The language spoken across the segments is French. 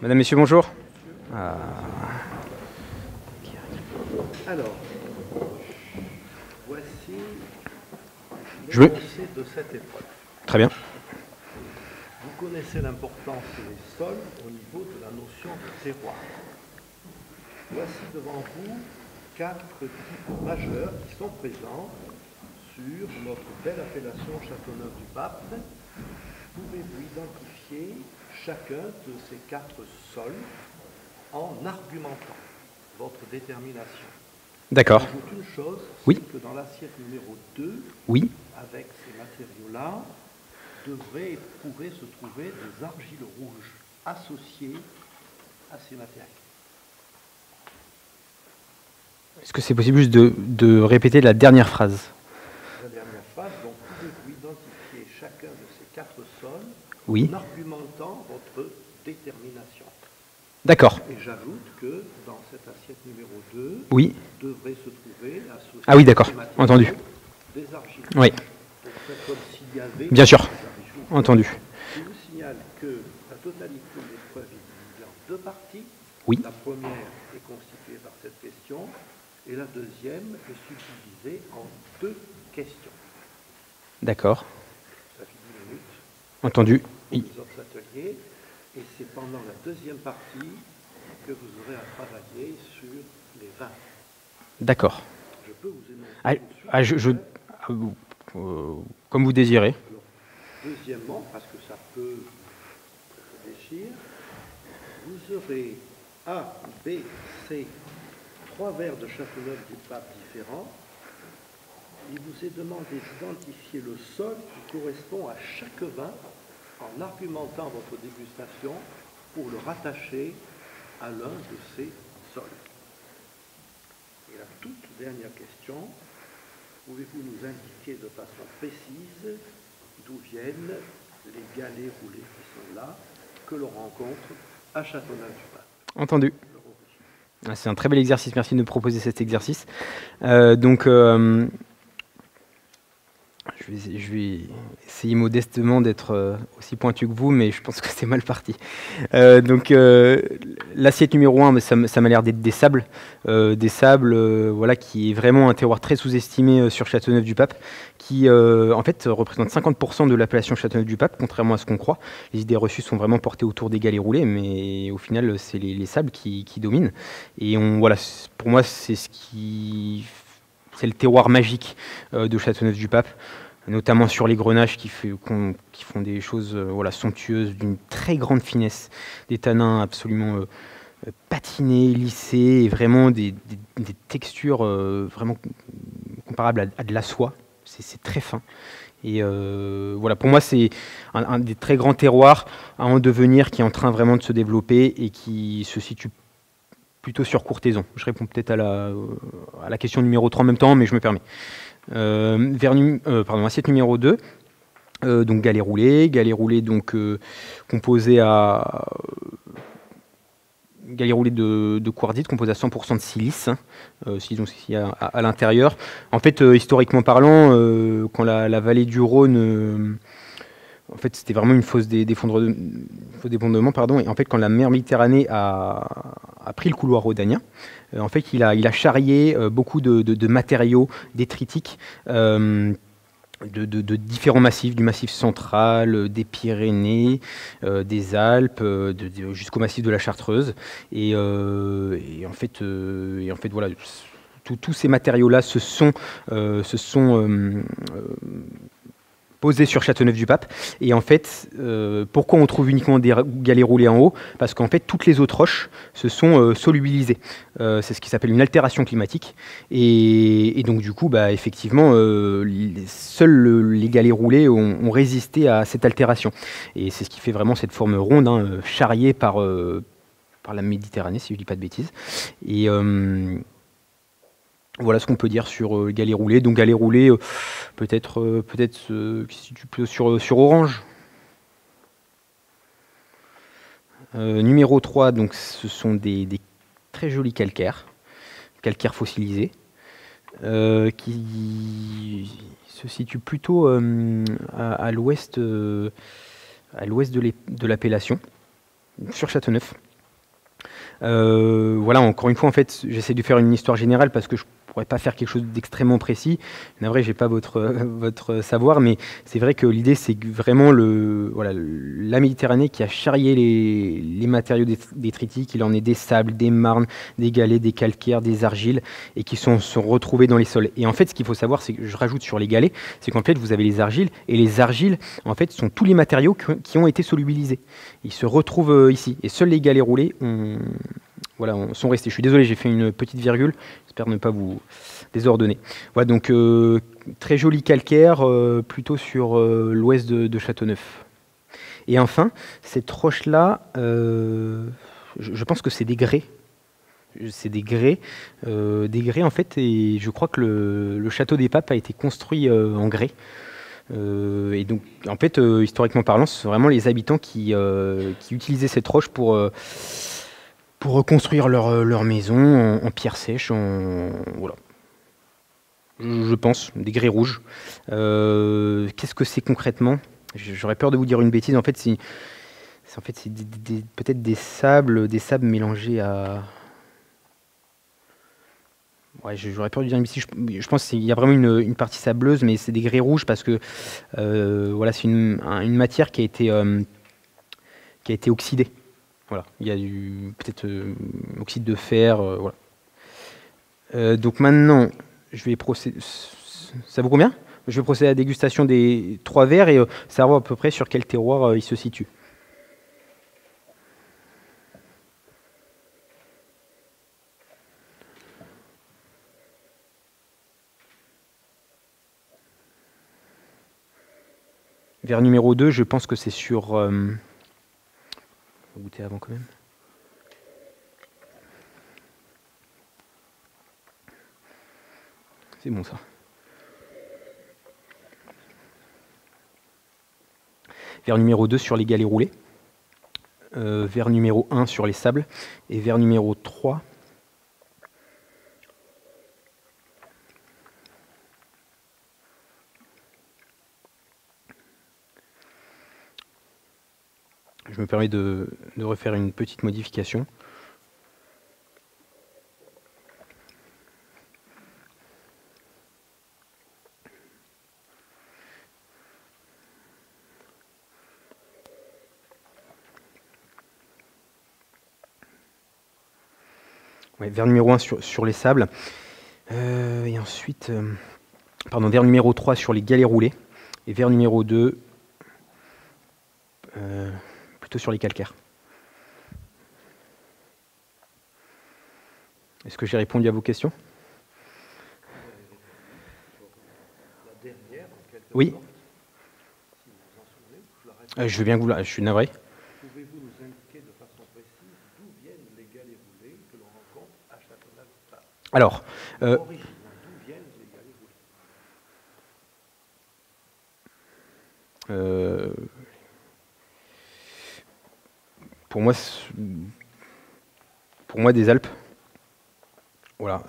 Madame, Messieurs, bonjour. Alors, voici Je veux. l'énoncé de cette épreuve. Très bien. Vous connaissez l'importance des sols au niveau de la notion de terroir. Voici devant vous 4 types majeurs qui sont présents sur notre belle appellation Châteauneuf-du-Pape. Pouvez-vous identifier chacun de ces 4 sols en argumentant votre détermination? D'accord. J'ajoute une chose, Oui. c'est que dans l'assiette numéro 2, Oui. avec ces matériaux-là, pourraient se trouver des argiles rouges associées à ces matériaux. Est-ce que c'est possible juste de répéter la dernière phrase? La dernière phrase, donc pouvez-vous identifier chacun de ces 4 sols Oui. en argumentant votre détermination? D'accord. Et j'ajoute que dans cette assiette numéro 2, Oui. devrait se trouver associé Ah oui, d'accord. à ces matériaux Entendu. des argiles. Oui. Pour faire comme s'il y avait Bien sûr. des argiles rouges. Entendu. Je vous signale que la totalité de l'épreuve est divisée en 2 parties. Oui. La première est constituée par cette question et la deuxième est subdivisée en 2 questions. D'accord. Ça fait 10 minutes Entendu. pour les autres ateliers et c'est pendant la deuxième partie que vous aurez à travailler sur les 20. D'accord. Je peux vous énoncer comme vous désirez. Alors, deuxièmement, parce que ça peut réfléchir, vous aurez A, B, C, 3 vers de Châteauneuf-du-Pape différents. Il vous est demandé d'identifier le sol qui correspond à chaque vin en argumentant votre dégustation pour le rattacher à l'un de ces sols. Et la toute dernière question, pouvez-vous nous indiquer de façon précise d'où viennent les galets roulés qui sont là, que l'on rencontre à Châteauneuf-du-Pape? Entendu. C'est un très bel exercice. Merci de me proposer cet exercice. Je vais essayer modestement d'être aussi pointu que vous, mais je pense que c'est mal parti. L'assiette numéro 1, ça m'a l'air d'être des sables. Voilà, qui est vraiment un terroir très sous-estimé sur Châteauneuf-du-Pape, qui en fait représente 50% de l'appellation Châteauneuf-du-Pape, contrairement à ce qu'on croit. Les idées reçues sont vraiment portées autour des galets roulés, mais au final, c'est les sables qui dominent. Et voilà, pour moi, c'est le terroir magique de Châteauneuf-du-Pape, notamment sur les grenaches qui font des choses somptueuses, d'une très grande finesse, des tanins absolument patinés, lissés, et vraiment des textures vraiment comparables à de la soie. C'est très fin. Et voilà, pour moi, c'est un des très grands terroirs en devenir qui est en train vraiment de se développer et qui se situe plutôt sur Courthézon. Je réponds peut-être à la question numéro 3 en même temps, mais je me permets. Assiette numéro 2, donc galets roulés donc composé galets roulés de quartzite composé à 100% de silice, à l'intérieur. En fait, historiquement parlant, quand la vallée du Rhône, en fait, c'était vraiment une fosse d'effondrement, pardon. Et en fait, quand la mer Méditerranée a pris le couloir rhodanien, en fait, il a charrié beaucoup de matériaux détritiques de différents massifs, du massif central, des Pyrénées, des Alpes, jusqu'au massif de la Chartreuse. Et en fait, voilà, tous ces matériaux-là se sont posé sur Châteauneuf-du-Pape. Et en fait, pourquoi on trouve uniquement des galets roulés en haut? Parce qu'en fait, toutes les autres roches se sont solubilisées. C'est ce qui s'appelle une altération climatique. Et donc, du coup, effectivement, seuls les galets roulés ont résisté à cette altération. Et c'est ce qui fait vraiment cette forme ronde, charriée par la Méditerranée, si je ne dis pas de bêtises. Et voilà ce qu'on peut dire sur galets roulés. Donc galets roulés, peut-être qui se situe plutôt sur Orange. Numéro 3, donc ce sont des très jolis calcaires fossilisés, qui se situent plutôt à l'ouest de l'appellation, sur Châteauneuf. Voilà, encore une fois, en fait, j'essaie de faire une histoire générale parce que je pourrais pas faire quelque chose d'extrêmement précis. Navré, j'ai pas votre votre savoir, mais c'est vrai que l'idée, c'est que vraiment voilà, la Méditerranée qui a charrié les matériaux détritiques. Il en est des sables, des marnes, des galets, des calcaires, des argiles, et qui sont retrouvés dans les sols. Et en fait, ce qu'il faut savoir, c'est que je rajoute sur les galets, c'est qu'en fait, vous avez les argiles, et les argiles, en fait, sont tous les matériaux qui ont été solubilisés. Ils se retrouvent ici, et seuls les galets roulés voilà, sont restés. Je suis désolé, j'ai fait une petite virgule. J'espère ne pas vous désordonner. Voilà, donc très joli calcaire, plutôt sur l'ouest de Châteauneuf. Et enfin, cette roche-là, je pense que c'est des grès. C'est des grès en fait, et je crois que le château des Papes a été construit en grès. Et donc, en fait, historiquement parlant, ce sont vraiment les habitants qui utilisaient cette roche pour reconstruire leur maison en pierre sèche, voilà. Je pense, des grès rouges. Qu'est-ce que c'est concrètement? J'aurais peur de vous dire une bêtise. En fait, c'est peut-être des sables mélangés à... Ouais, j'aurais peur de dire une bêtise. Je pense qu'il y a vraiment une partie sableuse, mais c'est des grès rouges parce que voilà, c'est une matière qui a été oxydée. Voilà, il y a peut-être oxyde de fer, voilà. Donc maintenant, je vais procéder. Ça vous convient? Je vais procéder à la dégustation des 3 verres et savoir à peu près sur quel terroir ils se situent. Verre numéro 2, je pense que c'est sur... On va goûter avant quand même. C'est bon ça. Verre numéro 2 sur les galets roulés. Verre numéro 1 sur les sables. Et verre numéro 3... Je me permets de refaire une petite modification. Ouais, verre numéro 1 sur les sables. Et ensuite, pardon, verre numéro 3 sur les galets roulés. Et verre numéro 2, plutôt sur les calcaires. Est-ce que j'ai répondu à vos questions? La dernière, en quelque Oui. sorte, si vous vous en souvenez, je la répète. Je veux bien que vous je suis navré. Pouvez-vous nous indiquer de façon précise d'où viennent les galets roulés que l'on rencontre à Châteauneuf-du-Pape? Alors, Origine, d'où viennent les galets roulés? pour moi, des Alpes. Voilà.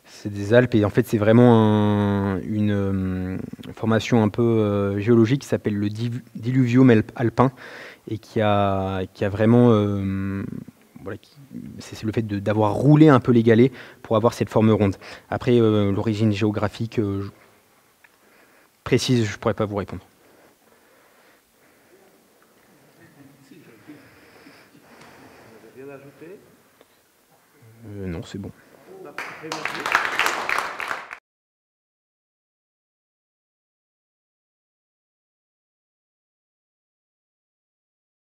C'est des Alpes et en fait, c'est vraiment une formation un peu géologique qui s'appelle le diluvium alpin et qui a vraiment... voilà, c'est le fait d'avoir roulé un peu les galets pour avoir cette forme ronde. Après, l'origine géographique précise, je ne pourrais pas vous répondre. Vous n'avez rien ajouté? Non, c'est bon. Merci.